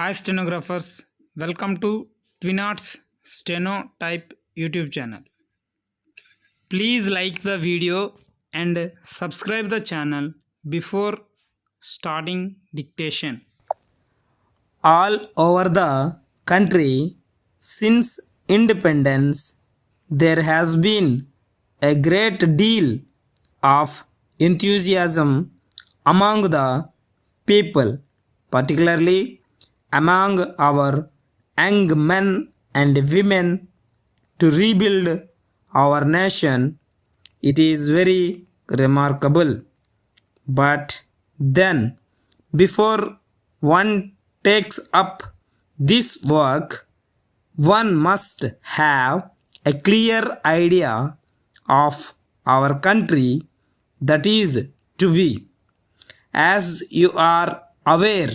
Hi stenographers, welcome to Twinarts Steno-Type YouTube channel. Please like the video and subscribe the channel before starting dictation. All over the country since independence, there has been a great deal of enthusiasm among the people, particularly among our young men and women, to rebuild our nation. It is very remarkable. But then, before one takes up this work, one must have a clear idea of our country that is to be. As you are aware,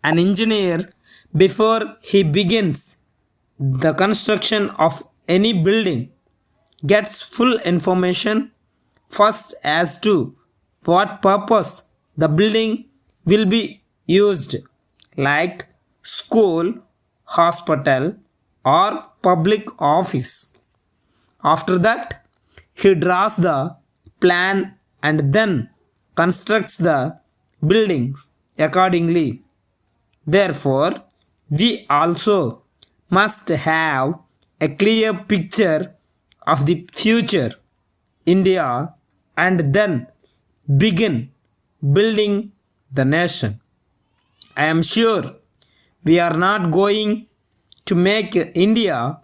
an engineer, before he begins the construction of any building, gets full information first as to what purpose the building will be used, like school, hospital, or public office. After that, he draws the plan and then constructs the buildings accordingly. Therefore, we also must have a clear picture of the future India and then begin building the nation. I am sure we are not going to make India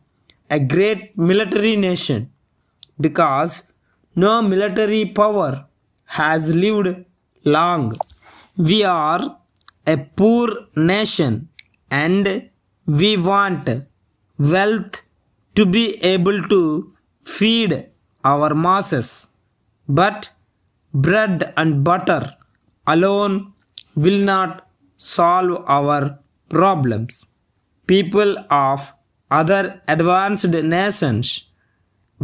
a great military nation because no military power has lived long. We are a poor nation and we want wealth to be able to feed our masses. But bread and butter alone will not solve our problems. People of other advanced nations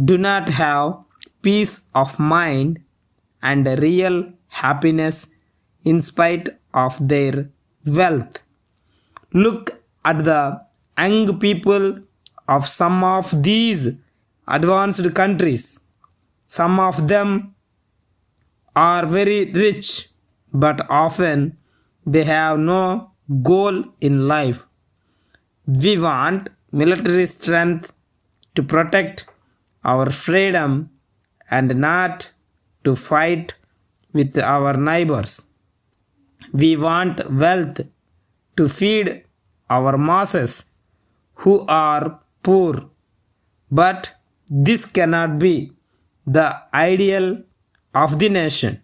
do not have peace of mind and real happiness in spite of their wealth. Look at the young people of some of these advanced countries. Some of them are very rich, but often they have no goal in life. We want military strength to protect our freedom and not to fight with our neighbors. We want wealth to feed our masses who are poor, but this cannot be the ideal of the nation.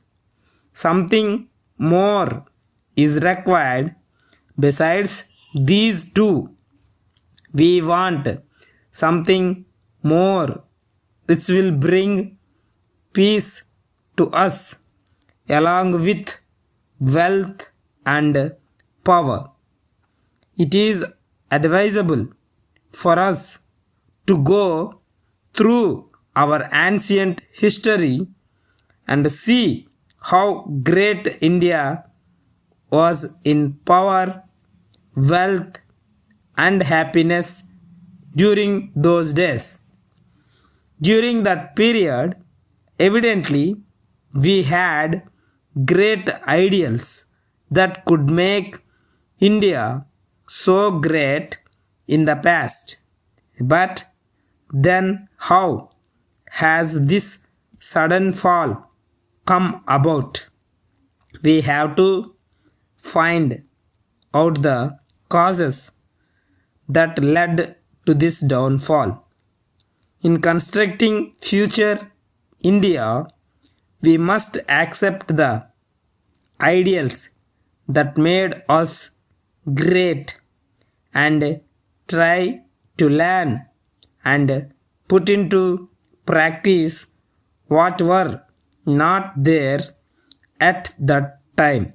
Something more is required besides these two. We want something more which will bring peace to us along with wealth and power. It is advisable for us to go through our ancient history and see how great India was in power, wealth, and happiness during those days. During that period, evidently, we had great ideals that could make India so great in the past. But then how has this sudden fall come about? We have to find out the causes that led to this downfall. In constructing future India, we must accept the ideals that made us great and try to learn and put into practice what were not there at that time.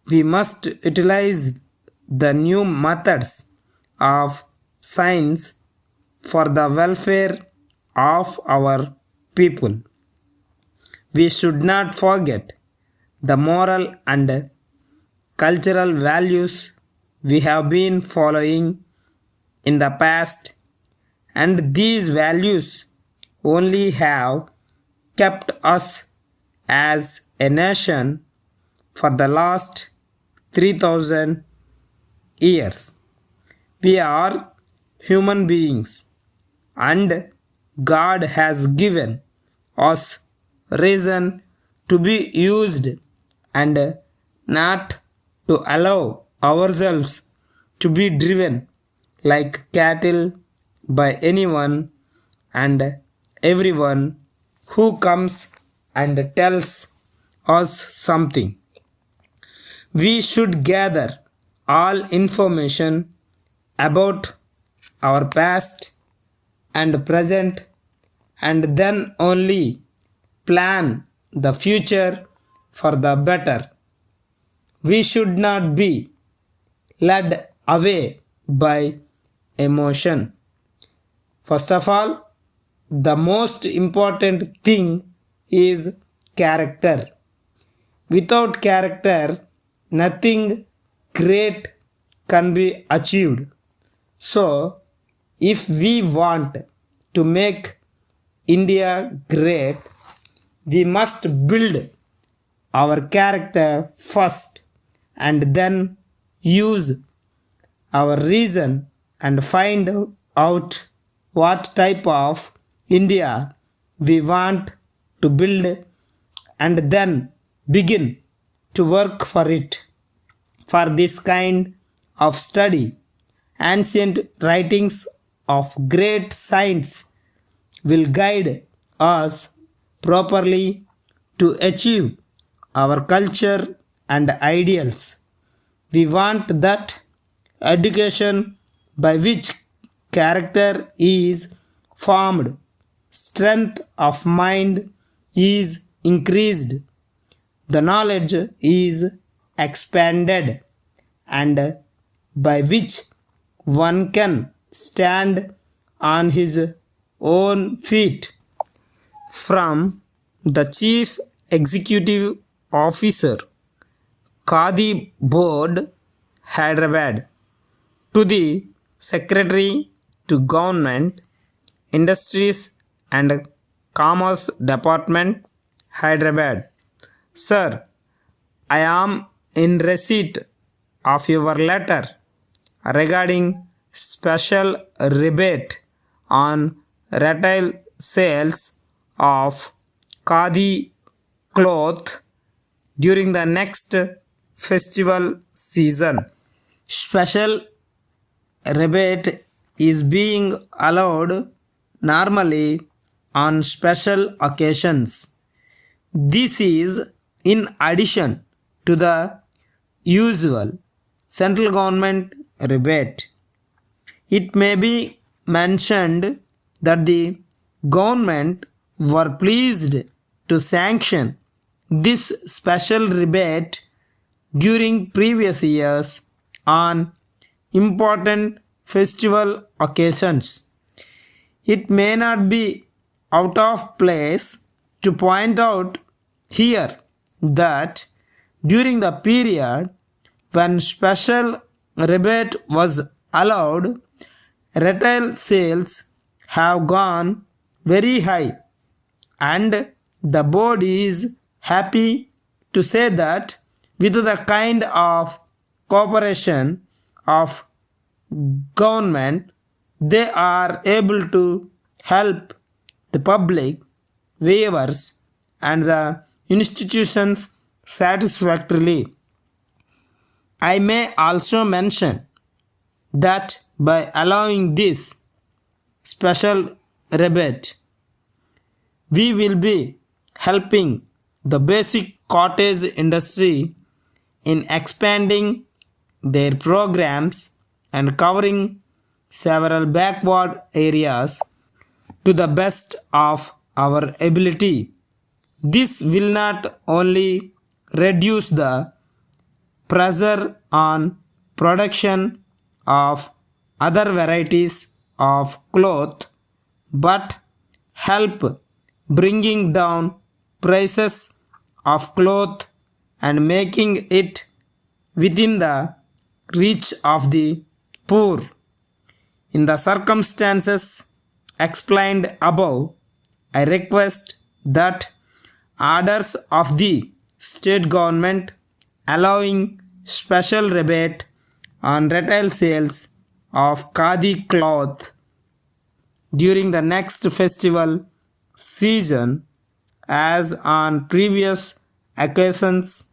We must utilize the new methods of science for the welfare of our people. We should not forget the moral and cultural values we have been following in the past, and these values only have kept us as a nation for the last 3000 years. We are human beings, and God has given us reason to be used and not to allow ourselves to be driven like cattle by anyone and everyone who comes and tells us something. We should gather all information about our past and present and then only plan the future for the better. We should not be led away by emotion. First of all, the most important thing is character. Without character, nothing great can be achieved. So, if we want to make India great, we must build our character first and then use our reason and find out what type of India we want to build and then begin to work for it. For this kind of study, ancient writings of great saints will guide us properly to achieve our culture and ideals. We want that education by which character is formed, strength of mind is increased, the knowledge is expanded, and by which one can stand on his own feet. From the Chief Executive Officer, Khadi Board, Hyderabad, to the Secretary to Government, Industries and Commerce Department, Hyderabad. Sir, I am in receipt of your letter regarding special rebate on retail sales of Khadi cloth during the next festival season. Special rebate is being allowed normally on special occasions. This is in addition to the usual central government rebate. It may be mentioned that the government were pleased to sanction this special rebate during previous years on important festival occasions. It may not be out of place to point out here that during the period when special rebate was allowed, retail sales have gone very high, and the board is happy to say that with the kind of cooperation of government, they are able to help the public, waivers and the institutions satisfactorily. I may also mention that by allowing this special rebate, we will be helping the basic cottage industry in expanding their programs and covering several backward areas to the best of our ability. This will not only reduce the pressure on production of other varieties of cloth, but help bringing down prices of cloth and making it within the rich of the poor. In the circumstances explained above, I request that orders of the state government allowing special rebate on retail sales of khadi cloth during the next festival season, as on previous occasions,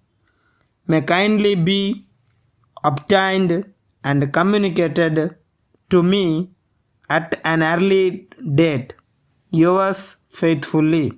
may kindly be obtained and communicated to me at an early date. Yours faithfully.